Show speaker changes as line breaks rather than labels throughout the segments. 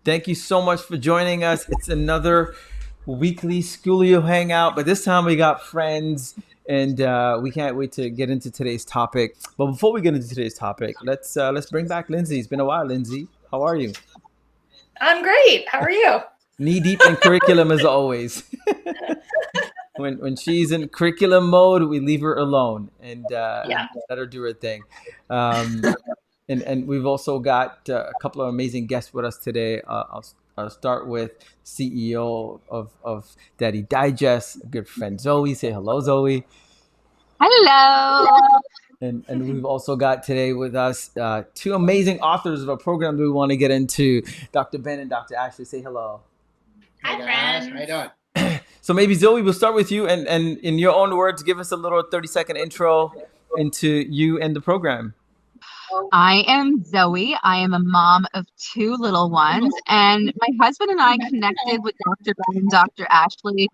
Thank you so much for joining us. It's another weekly Schoolio hangout, but this time we got friends, and we can't wait to get into today's topic. But before we get into today's topic, let's bring back Lindsey. It's been a while, Lindsey. How are you?
I'm great. How are you?
Knee deep in curriculum as always. When she's in curriculum mode, we leave her alone and
Yeah.
let her do her thing. Um, and we've also got a couple of amazing guests with us today. I'll start with CEO of Daddy Digest, a good friend Zoey. Say hello, Zoey.
Hello.
And we've also got today with us two amazing authors of a program that we want to get into, Dr. Ben and Dr. Ashley. Say hello.
Hi, friends.
How you doing?
So maybe Zoe, we'll start with you, and in your own words, give us a little 30-second intro into you and the program.
I am Zoe. I am a mom of two little ones, and my husband and I connected with Dr. Ben and Dr. Ashley,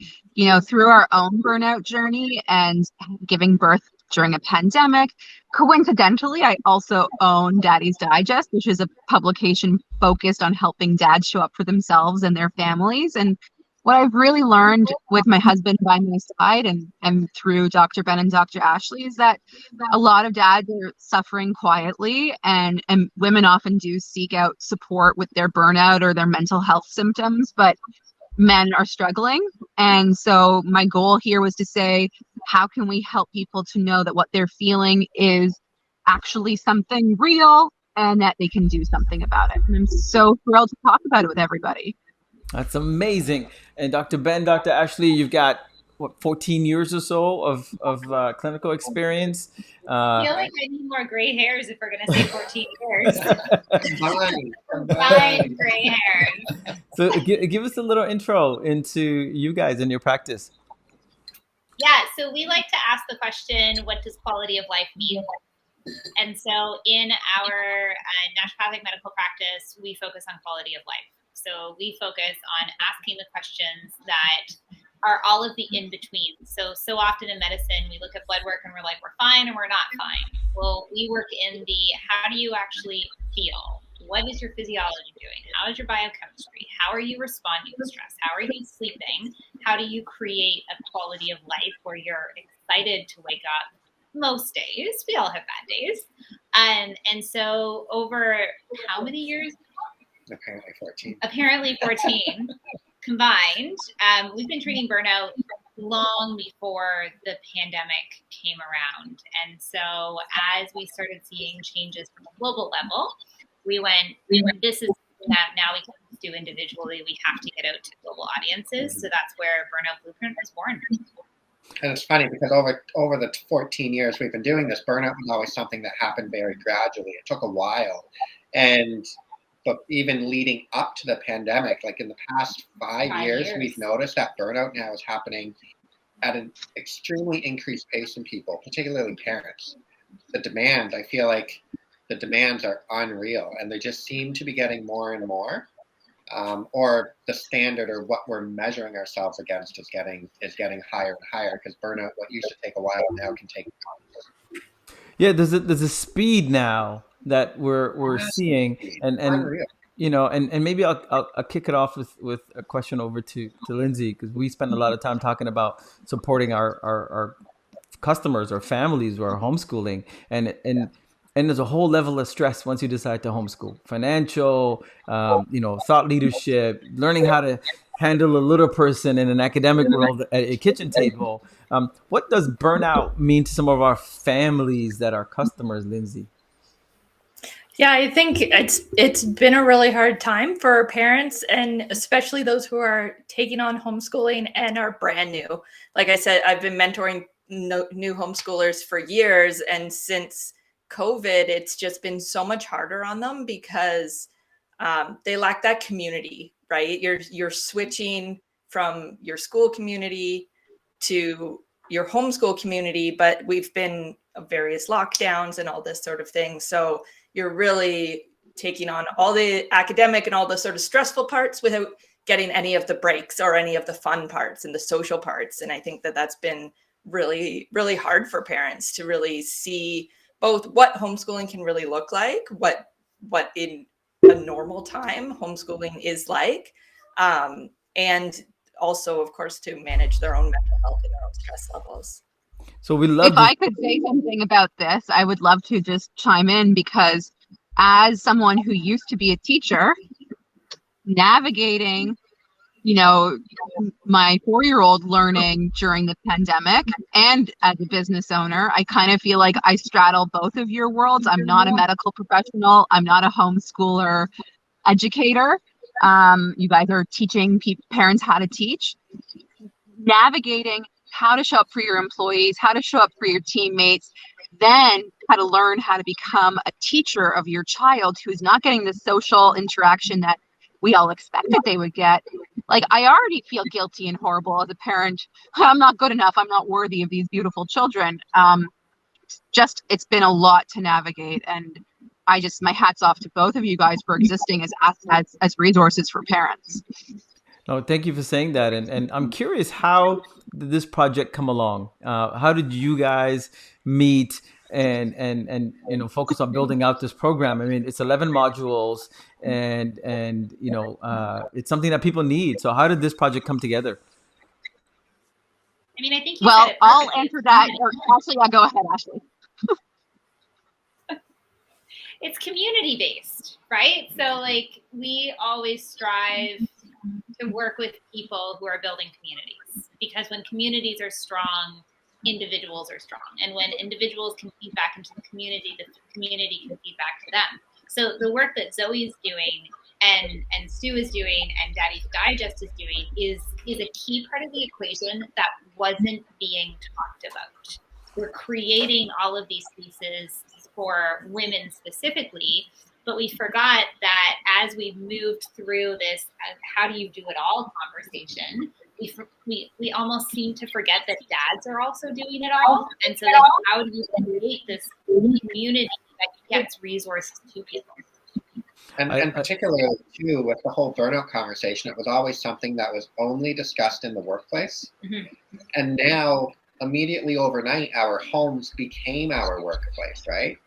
through our own burnout journey and giving birth during a pandemic. Coincidentally, I also own Daddy's Digest, which is a publication focused on helping dads show up for themselves and their families. And what I've really learned with my husband by my side and through Dr. Ben and Dr. Ashley is that a lot of dads are suffering quietly, and women often do seek out support with their burnout or their mental health symptoms, but men are struggling. And so my goal here was to say, how can we help people to know that what they're feeling is actually something real and that they can do something about it? And I'm so thrilled to talk about it with everybody.
That's amazing. And Dr. Ben, Dr. Ashley, you've got, 14 years or so of clinical experience?
I feel like I need more gray hairs if we're going to say 14 years.
Combined
gray hairs.
So give us a little intro into you guys and your practice.
Yeah, so we like to ask the question, what does quality of life mean? And so in our naturopathic medical practice, we focus on quality of life. So we focus on asking the questions that are all of the in-between. So often in medicine, we look at blood work and we're like, we're fine and we're not fine. Well, we work in the, how do you actually feel? What is your physiology doing? How is your biochemistry? How are you responding to stress? How are you sleeping? How do you create a quality of life where you're excited to wake up most days? We all have bad days. And so over how many years? Apparently 14 combined. We've been treating burnout long before the pandemic came around. And so as we started seeing changes from a global level, we went, this is that now we can do individually. We have to get out to global audiences. So that's where Burnout Blueprint was born.
And it's funny because over the 14 years we've been doing this, burnout was always something that happened very gradually. It took a while. But even leading up to the pandemic, like in the past 5 years, we've noticed that burnout now is happening at an extremely increased pace in people, particularly parents. I feel like the demands are unreal, and they just seem to be getting more and more. Or the standard or what we're measuring ourselves against is getting higher and higher, because burnout, what used to take a while, now can take months.
Yeah, there's a speed now that we're seeing, and and maybe I'll kick it off with a question over to Lindsey, because we spend a lot of time talking about supporting our customers or families who are homeschooling, and there's a whole level of stress once you decide to homeschool: financial, thought leadership, learning how to handle a little person in an academic world at a kitchen table. What does burnout mean to some of our families that are customers, Lindsey?
Yeah, I think it's been a really hard time for parents, and especially those who are taking on homeschooling and are brand new. Like I said, I've been mentoring new homeschoolers for years, and since COVID, it's just been so much harder on them because they lack that community, right? You're switching from your school community to your homeschool community, but we've been various lockdowns and all this sort of thing. So you're really taking on all the academic and all the sort of stressful parts without getting any of the breaks or any of the fun parts and the social parts. And I think that that's been really, really hard for parents to really see both what homeschooling can really look like, what a normal time homeschooling is like. And also, of course, to manage their own mental health and their own stress levels.
So we love
If I could say something about this, I would love to just chime in, because as someone who used to be a teacher, navigating, my 4-year-old learning during the pandemic, and as a business owner, I kind of feel like I straddle both of your worlds. I'm not a medical professional. I'm not a homeschooler educator. You guys are teaching parents how to teach. Navigating how to show up for your employees, how to show up for your teammates, then how to learn how to become a teacher of your child who's not getting the social interaction that we all expected they would get. Like, I already feel guilty and horrible as a parent. I'm not good enough. I'm not worthy of these beautiful children. It's been a lot to navigate, and my hat's off to both of you guys for existing as resources for parents.
No, thank you for saying that. And I'm curious, how did this project come along? How did you guys meet and focus on building out this program? I mean, it's 11 modules, and it's something that people need. So how did this project come together?
I mean, I think you said it
I'll answer that. Actually, go ahead, Ashley.
It's community based, right? So like, we always strive to work with people who are building communities, because when communities are strong, individuals are strong. And when individuals can feed back into the community can feed back to them. So the work that Zoe's doing and Stu is doing and Daddy's Digest is doing is a key part of the equation that wasn't being talked about. We're creating all of these pieces for women specifically, but we forgot that as we've moved through this how do you do it all conversation, we almost seem to forget that dads are also doing it all. And so then how do you create this community that gets resources to people?
And particularly too, with the whole burnout conversation, it was always something that was only discussed in the workplace. Mm-hmm. And now, immediately overnight, our homes became our workplace, right?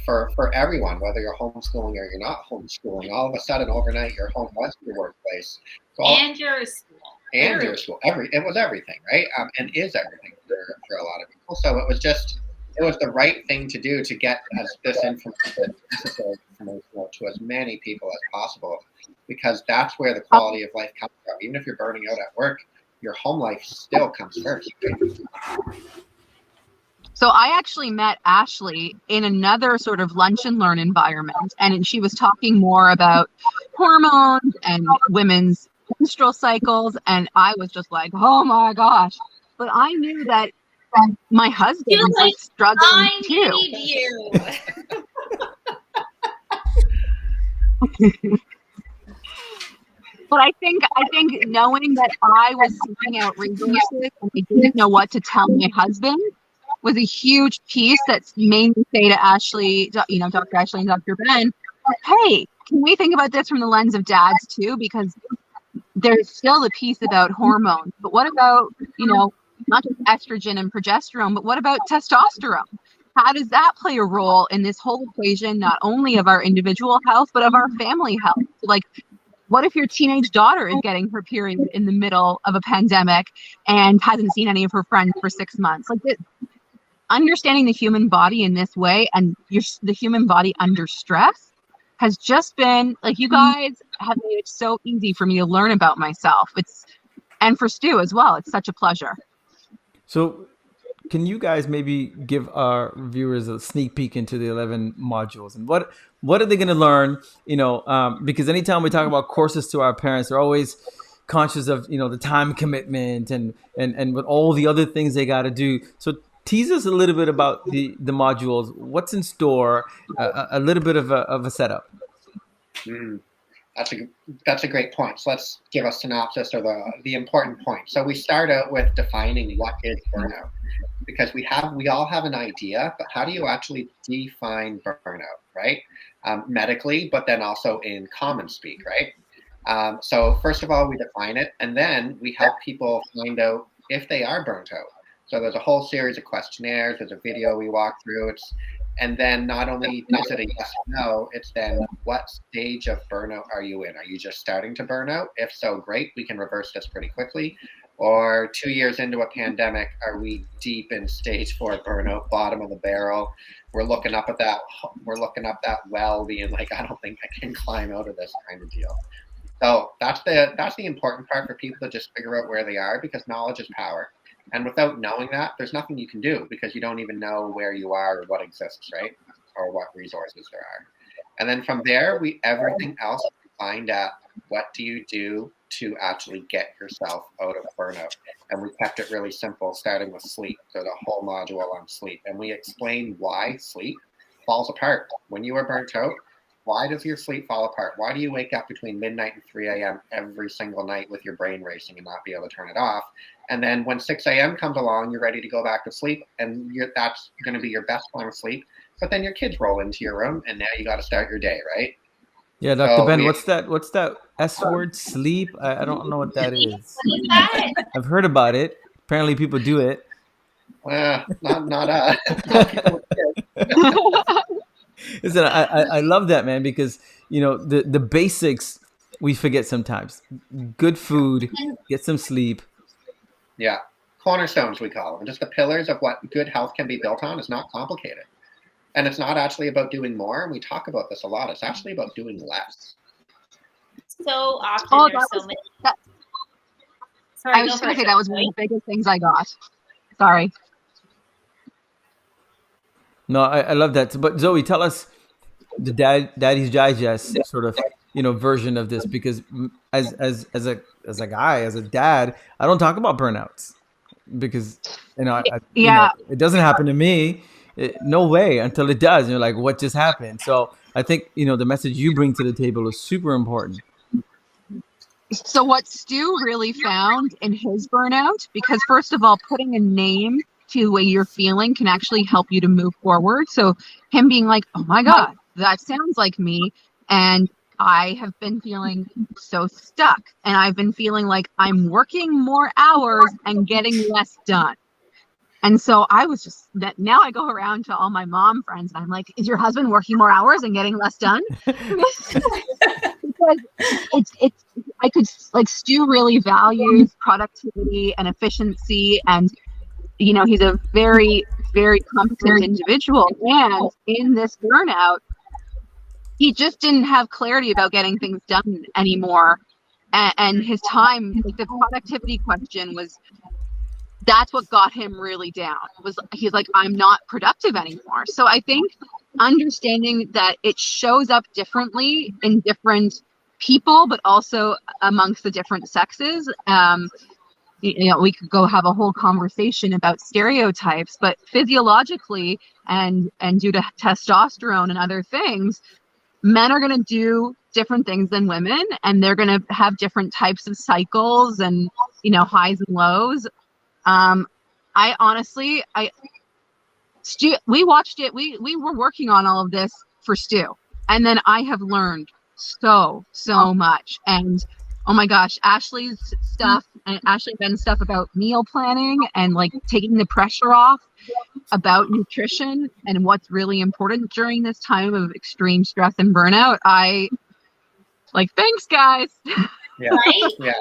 For everyone, whether you're homeschooling or you're not homeschooling, all of a sudden overnight your home was your workplace. So
and your school.
And your school. It was everything, right? And is everything for a lot of people. So it was the right thing to do to get this information to as many people as possible, because that's where the quality of life comes from. Even if you're burning out at work, your home life still comes first.
So I actually met Ashley in another sort of lunch and learn environment, and she was talking more about hormones and women's menstrual cycles, and I was just like, oh my gosh. But I knew that my husband was struggling too.
I need you.
But I think knowing that I was seeking out resources and I didn't know what to tell my husband was a huge piece that made me say to Ashley, Dr. Ashley and Dr. Ben, hey, can we think about this from the lens of dads too? Because there's still the piece about hormones, but what about, not just estrogen and progesterone, but what about testosterone? How does that play a role in this whole equation, not only of our individual health, but of our family health? Like, what if your teenage daughter is getting her period in the middle of a pandemic and hasn't seen any of her friends for 6 months? Like, understanding the human body in this way and the human body under stress has just been, like, you guys have made it so easy for me to learn about myself. And for Stu as well. It's such a pleasure.
So can you guys maybe give our viewers a sneak peek into the 11 modules, and what are they going to learn? Because anytime we talk about courses to our parents, they're always conscious of, the time commitment and with all the other things they got to do. So tease us a little bit about the modules, what's in store, a little bit of a setup.
That's a great point. So let's give a synopsis or the important point. So we start out with defining what is burnout, because we all have an idea, but how do you actually define burnout, right? Medically, but then also in common speak, right? So first of all, we define it, and then we help people find out if they are burnt out. So there's a whole series of questionnaires. There's a video we walk through. And then not only is it a yes or no, it's then what stage of burnout are you in? Are you just starting to burn out? If so, great, we can reverse this pretty quickly. Or 2 years into a pandemic, are we deep in stage 4 burnout, bottom of the barrel? We're looking up at that well, being like, I don't think I can climb out of this kind of deal. So that's the important part for people to just figure out where they are, because knowledge is power. And without knowing that, there's nothing you can do, because you don't even know where you are or what exists, right? Or what resources there are. And then from there, everything else find out what do you do to actually get yourself out of burnout. And we kept it really simple, starting with sleep. So the whole module on sleep. And we explain why sleep falls apart. When you are burnt out, why does your sleep fall apart? Why do you wake up between midnight and 3 a.m. every single night with your brain racing and not be able to turn it off? And then when 6 a.m. comes along, you're ready to go back to sleep, and that's going to be your best form of sleep. But then your kids roll into your room, and now you got to start your day, right?
Yeah, Dr. Ben, what's that S word, sleep? I don't know what that is.
What is that?
I've heard about it. Apparently people do it.
Not us.
Listen, I love that, man, because, the basics we forget sometimes. Good food, get some sleep.
Yeah. Cornerstones, we call them. Just the pillars of what good health can be built on is not complicated. And it's not actually about doing more. And we talk about this a lot. It's actually about doing less.
So often there's so many. Sorry,
I was just going to say that was one of the biggest things I got. Sorry.
No, I love that. But Zoey, tell us the Daddy's Digest sort of, version of this, because as a guy, as a dad, I don't talk about burnouts, because it doesn't happen to me. No way until it does. And you're like, what just happened? So I think the message you bring to the table is super important.
So what Stu really found in his burnout, because first of all, putting a name to the way you're feeling can actually help you to move forward. So him being like, oh my God, that sounds like me. And I have been feeling so stuck, and I've been feeling like I'm working more hours and getting less done. And so I was just that now I go around to all my mom friends and I'm like, is your husband working more hours and getting less done? Because I could, like, Stu really values productivity and efficiency, and he's a very, very competent individual. And in this burnout, he just didn't have clarity about getting things done anymore. And his time, like the productivity question that's what got him really down. He's like, I'm not productive anymore. So I think understanding that it shows up differently in different people, but also amongst the different sexes. We could go have a whole conversation about stereotypes, but physiologically and due to testosterone and other things, men are going to do different things than women, and they're going to have different types of cycles and, highs and lows. Stu, we watched it. We were working on all of this for Stu, and then I have learned so much. And oh my gosh, Ashley Ben's stuff about meal planning and like taking the pressure off about nutrition and what's really important during this time of extreme stress and burnout. Thanks guys.
Yeah.
Right?
Yeah.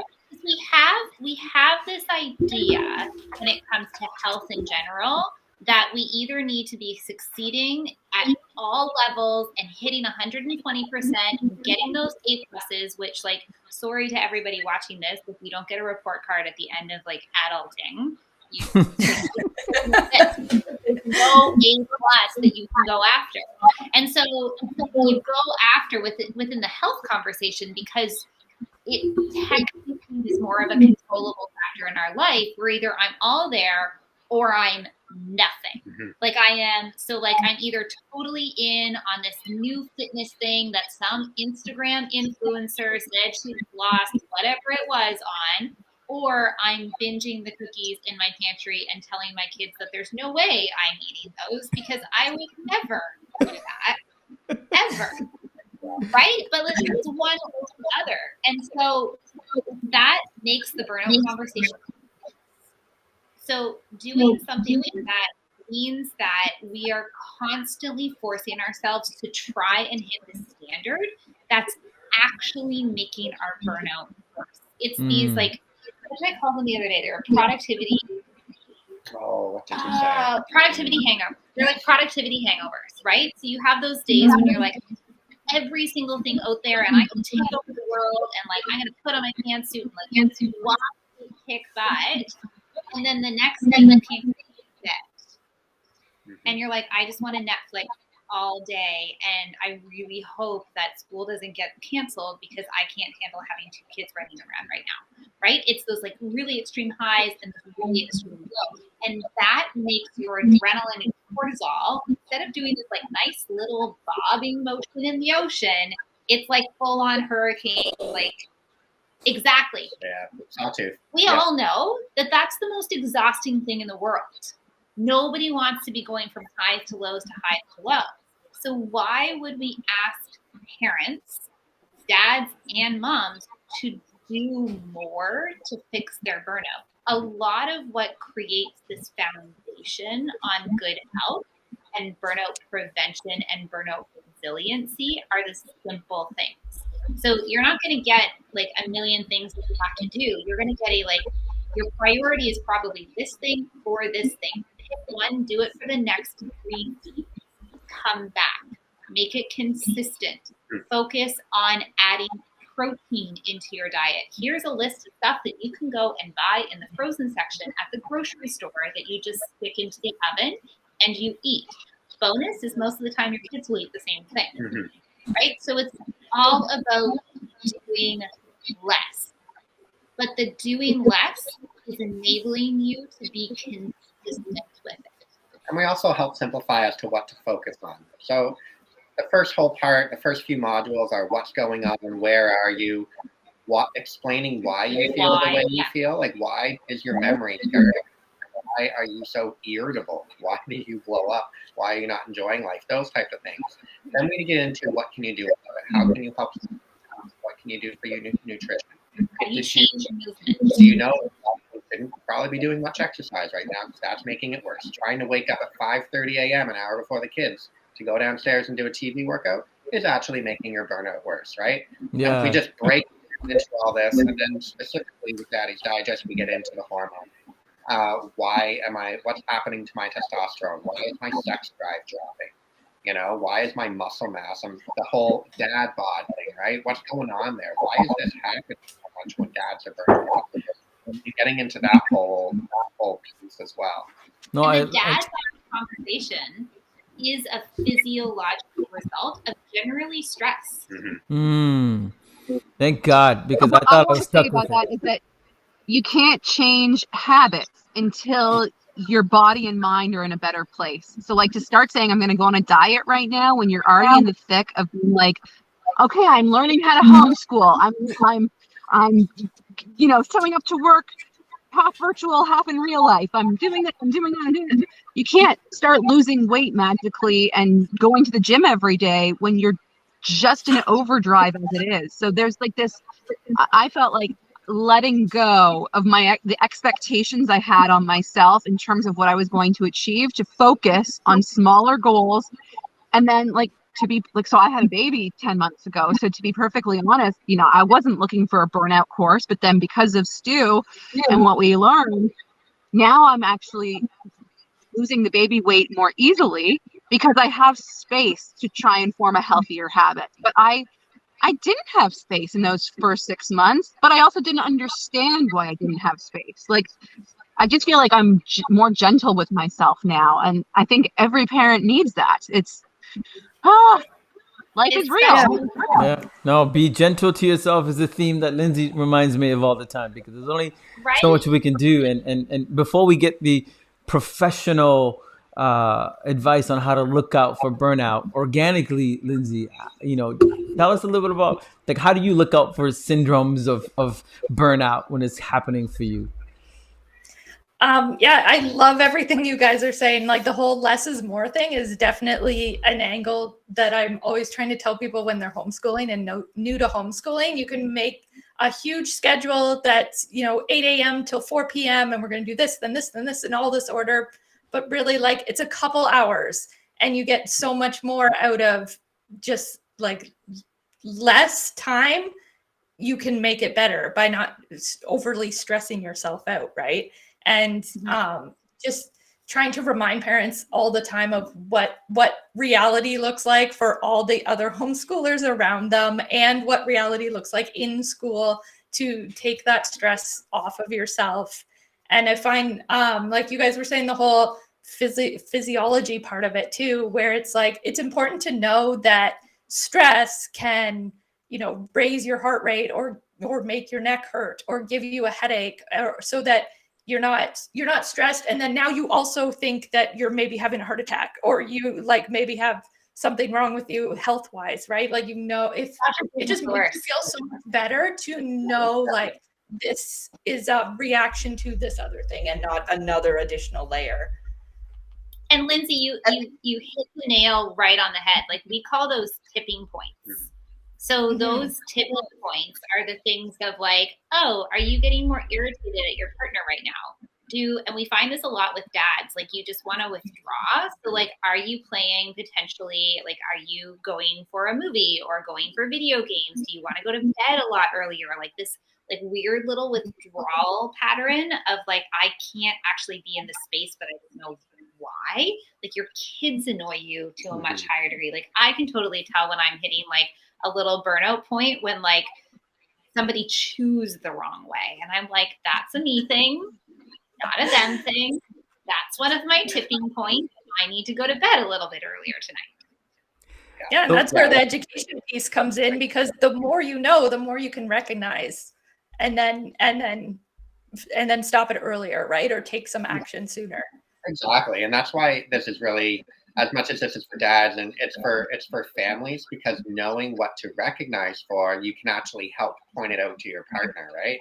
We have this idea when it comes to health in general that we either need to be succeeding at all levels and hitting 120% and getting those A pluses, which, like, sorry to everybody watching this, if you don't get a report card at the end of like adulting, there's no A plus that you can go after. And so you go after within the health conversation, because it technically is more of a controllable factor in our life, where either I'm all there or I'm nothing. Mm-hmm. Like I am. So like I'm either totally in on this new fitness thing that some Instagram influencer said she lost whatever it was on, or I'm binging the cookies in my pantry and telling my kids that there's no way I'm eating those because I would never do that, ever. Right? But it's one or the other. And so that makes the burnout conversation. So doing something like that means that we are constantly forcing ourselves to try and hit the standard that's actually making our burnout worse. It's these like, what did I call them the other day? They were productivity.
Oh, what did you say?
Productivity hangovers. They're like productivity hangovers, right? So you have those days when you're like, every single thing out there, and I can take over the world, and like I'm gonna put on my pantsuit and like watch it kick butt, and then the next thing the pantsuit dead, and you're like, I just want to Netflix all day, and I really hope that school doesn't get canceled because I can't handle having 2 kids running around right now, right? It's those like really extreme highs and really extreme lows, and that makes your adrenaline and cortisol, instead of doing this like nice little bobbing motion in the ocean, it's like full on hurricane, like exactly.
Yeah, sawtooth.
We all know that that's the most exhausting thing in the world. Nobody wants to be going from highs to lows to highs to lows. So why would we ask parents, dads and moms, to do more to fix their burnout? A lot of what creates this foundation on good health and burnout prevention and burnout resiliency are the simple things. So you're not going to get like a million things that you have to do. You're going to get your priority is probably this thing or this thing. Pick one, do it for the next 3 weeks. Come back. Make it consistent. Focus on adding protein into your diet. Here's a list of stuff that you can go and buy in the frozen section at the grocery store that you just stick into the oven and you eat. Bonus is most of the time your kids will eat the same thing, right? So it's all about doing less. But the doing less is enabling you to be consistent with it.
And we also help simplify as to what to focus on. So the first whole part, the first few modules are what's going on, where are you, explaining why you feel the way you feel. Like, why is your memory terrible? Why are you so irritable? Why do you blow up? Why are you not enjoying life? Those types of things. Then we get into what can you do about it? How can you help? What can you do for your nutrition?
How do you change your movement?
Do you know you shouldn't probably be doing much exercise right now because that's making it worse. Trying to wake up at 5:30 a.m. an hour before the kids to go downstairs and do a TV workout is actually making your burnout worse, right?
Yeah.
And if we just break into all this, and then specifically with Daddy's Digest, we get into the hormone. What's happening to my testosterone? Why is my sex drive dropping? You know, why is my muscle mass, the whole dad bod thing, right? What's going on there? Why is this happening so much when dads are burning out? And getting into that whole piece as well.
No, and the dad bod conversation is a physiological result of generally stress.
Thank God, because I thought I was stuck with
that is that you can't change habits until your body and mind are in a better place. So like to start saying I'm going to go on a diet right now when you're already in the thick of being like, okay, I'm learning how to homeschool. I'm showing up to work half virtual, half in real life. I'm doing that. You can't start losing weight magically and going to the gym every day when you're just in an overdrive as it is. So there's like this, I felt like letting go of the expectations I had on myself in terms of what I was going to achieve, to focus on smaller goals. And then so I had a baby 10 months ago. So to be perfectly honest, I wasn't looking for a burnout course, but then because of Stu and what we learned, now I'm actually losing the baby weight more easily because I have space to try and form a healthier habit. But I didn't have space in those first 6 months, but I also didn't understand why I didn't have space. Like, I just feel like I'm more gentle with myself now. And I think every parent needs that. Life is real.
Yeah. No, be gentle to yourself is a theme that Lindsey reminds me of all the time, because there's only so much we can do. And before we get the professional advice on how to look out for burnout organically, Lindsey, tell us a little bit about, like, how do you look out for syndromes of burnout when it's happening for you?
I love everything you guys are saying. Like, the whole less is more thing is definitely an angle that I'm always trying to tell people when they're homeschooling and new to homeschooling. You can make a huge schedule that's, 8 a.m. till 4 p.m. and we're going to do this, then this, then this, in all this order. but really like it's a couple hours and you get so much more out of just like less time. You can make it better by not overly stressing yourself out, right? And just trying to remind parents all the time of what reality looks like for all the other homeschoolers around them, and what reality looks like in school, to take that stress off of yourself. And I find, like you guys were saying, the whole physiology part of it too, where it's like, it's important to know that stress can, you know, raise your heart rate or make your neck hurt or give you a headache, or so that you're not stressed. And then now you also think that you're maybe having a heart attack, or you like maybe have something wrong with you health wise, right? Like, you know, if it just makes you feel so much better to know like this is a reaction to this other thing and not another additional layer.
And Lindsey, you hit the nail right on the head. Like, we call those tipping points. So those tipping points are the things of like, oh, are you getting more irritated at your partner right now? And we find this a lot with dads, like you just want to withdraw. So like, are you playing potentially, like, are you going for a movie or going for video games? Do you want to go to bed a lot earlier? Like this like weird little withdrawal pattern of like, I can't actually be in the space, but I don't know why. Like your kids annoy you to a much higher degree. Like I can totally tell when I'm hitting like a little burnout point when like somebody chews the wrong way. And I'm like, that's a me thing, not a them thing. That's one of my tipping points. I need to go to bed a little bit earlier tonight.
Yeah, and that's where the education piece comes in, because the more you know, the more you can recognize and then stop it earlier, right? Or take some action sooner.
Exactly. And that's why this is really, as much as this is for dads, and it's for families, because knowing what to recognize for, you can actually help point it out to your partner, right?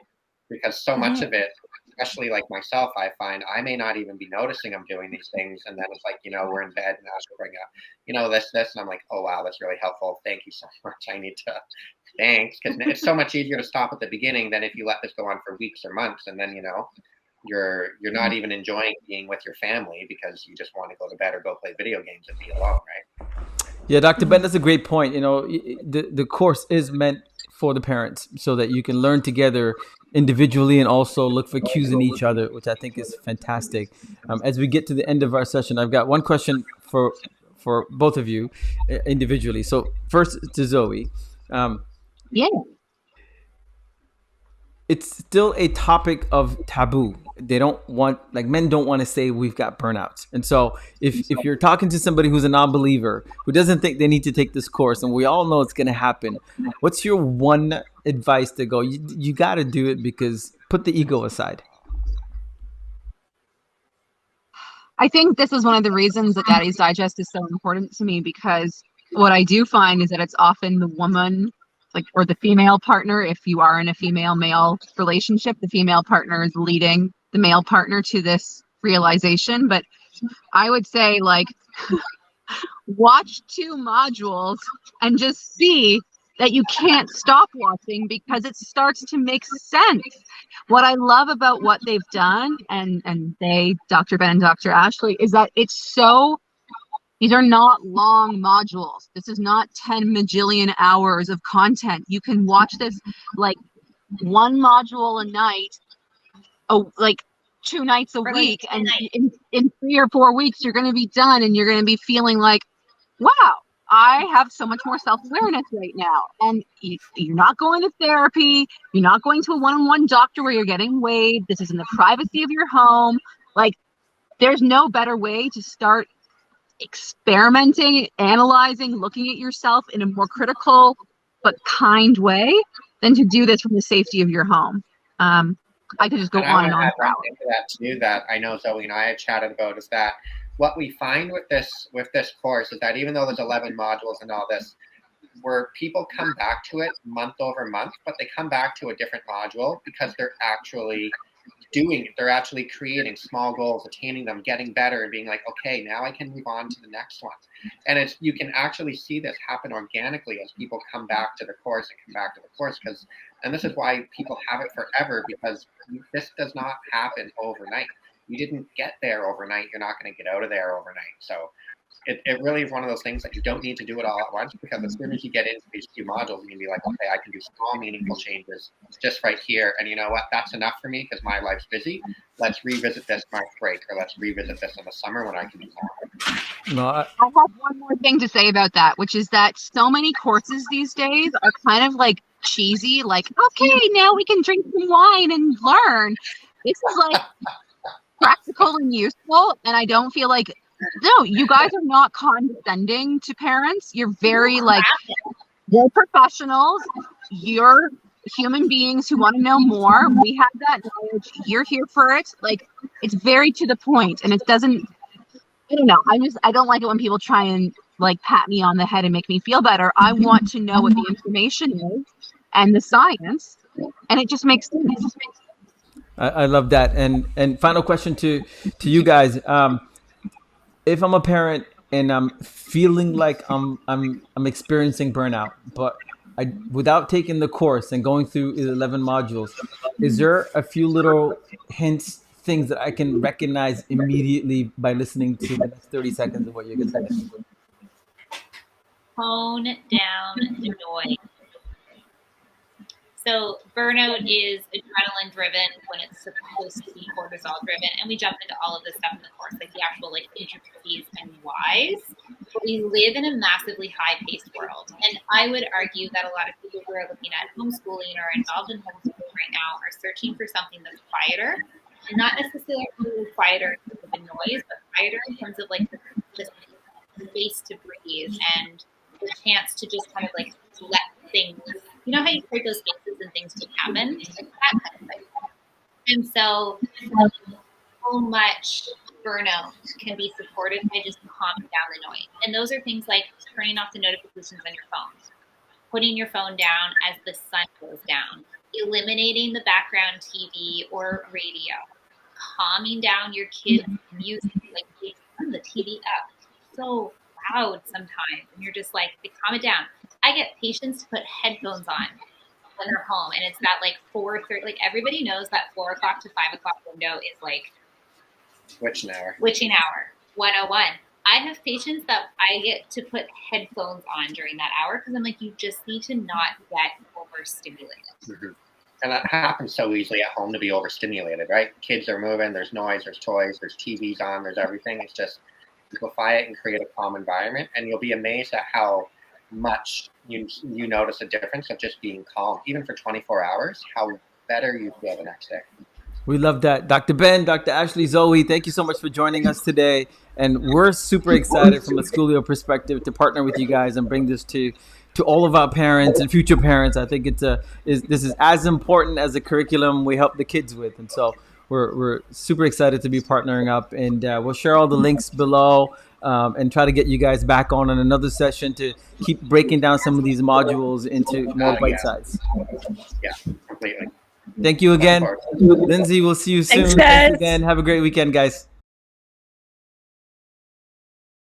Because so much of it, especially like myself, I find I may not even be noticing I'm doing these things. And then it's like, you know, we're in bed and Ash will bring up, you know, this. And I'm like, oh, wow, that's really helpful. Thank you so much. I need to, thanks. Because it's so much easier to stop at the beginning than if you let this go on for weeks or months. And then, you know, you're not even enjoying being with your family because you just want to go to bed or go play video games and be alone, right?
Yeah, Dr. Ben, that's a great point. You know, the course is meant for the parents so that you can learn together individually and also look for cues in each other, which I think is fantastic. As we get to the end of our session, I've got one question for both of you individually. So first to Zoey.
Yeah.
It's still a topic of taboo. They don't want, like, men don't want to say we've got burnouts. And so if you're talking to somebody who's a non-believer, who doesn't think they need to take this course, and we all know it's going to happen, what's your one advice to go, you got to do it, because put the ego aside?
I think this is one of the reasons that Daddy's Digest is so important to me, because what I do find is that it's often the woman, like, or the female partner, if you are in a female-male relationship, the female partner is leading the male partner to this realization. But I would say, like, watch 2 modules and just see that you can't stop watching, because it starts to make sense. What I love about what they've done, and they, Dr. Ben and Dr. Ashley, is that it's so, these are not long modules. This is not 10 majillion hours of content. You can watch this like 1 module a night, like 2 nights a week, and in 3 or 4 weeks, you're going to be done, and you're going to be feeling like, wow, I have so much more self-awareness right now. And you're not going to therapy. You're not going to a one-on-one doctor where you're getting weighed. This is in the privacy of your home. Like, there's no better way to start experimenting, analyzing, looking at yourself in a more critical but kind way than to do this from the safety of your home. I could just go on and on for hours.
That too, that I know Zoey and I had chatted about, is that what we find with this course is that even though there's 11 modules and all this, where people come back to it month over month, but they come back to a different module because they're actually doing it. They're actually creating small goals, attaining them, getting better, and being like, okay, now I can move on to the next one. And you can actually see this happen organically as people come back to the course and come back to the course, and this is why people have it forever, because this does not happen overnight. you didn't get there overnight. You're not going to get out of there overnight. So it really is one of those things that you don't need to do it all at once, because as soon as you get into these few modules, you can be like, okay, I can do small, meaningful changes just right here. And you know what? That's enough for me because my life's busy. Let's revisit this March break, or let's revisit this in the summer when I can do more.
No,
I have one more thing to say about that, which is that so many courses these days are kind of like cheesy, like, okay, now we can drink some wine and learn. This is like practical and useful, and I don't feel like, no, you guys are not condescending to parents. You're very like, you're professionals. You're human beings who want to know more. We have that knowledge. You're here for it. Like, it's very to the point, and it doesn't, I don't know. I don't like it when people try and like pat me on the head and make me feel better. I want to know what the information is and the science, and it just makes sense.
I love that. And final question to you guys. If I'm a parent and I'm feeling like I'm experiencing burnout, but without taking the course and going through 11 modules, is there a few little hints, things that I can recognize immediately by listening to the next 30 seconds of what you're going to say?
Tone down the noise. So burnout is adrenaline driven when it's supposed to be cortisol driven, and we jump into all of this stuff in the course, like the actual like intricacies and whys. But we live in a massively high-paced world, and I would argue that a lot of people who are looking at homeschooling or involved in homeschooling right now are searching for something that's quieter, and not necessarily quieter in terms of the noise, but quieter in terms of like the space to breathe and the chance to just kind of like let things. You know how you create those spaces and things just happen? Like that kind of thing. And so much burnout can be supported by just calming down the noise. And those are things like turning off the notifications on your phone, putting your phone down as the sun goes down, eliminating the background TV or radio, calming down your kids' music, like turn the TV up. So loud sometimes, and you're just like, calm it down. I get patients to put headphones on when they're home, and it's that like 4:30. Like everybody knows that 4 o'clock to 5 o'clock window is like
witching hour.
101. I have patients that I get to put headphones on during that hour because I'm like, you just need to not get overstimulated.
Mm-hmm. And that happens so easily at home to be overstimulated, right? Kids are moving, there's noise, there's toys, there's TVs on, there's everything. It's just simplify it and create a calm environment, and you'll be amazed at how much you notice a difference of just being calm, even for 24 hours, how better you feel the next day.
We love that. Dr. Ben, Dr. Ashley, Zoey, thank you so much for joining us today. And we're super excited from a Schoolio perspective to partner with you guys and bring this to all of our parents and future parents. I think this is as important as the curriculum we help the kids with. And so we're super excited to be partnering up, and we'll share all the links below and try to get you guys back on another session to keep breaking down some of these modules into more bite size.
Yeah, completely.
Thank you again. Lindsey, we'll see you soon.
Thanks, guys.
Thanks again. Have a great weekend, guys.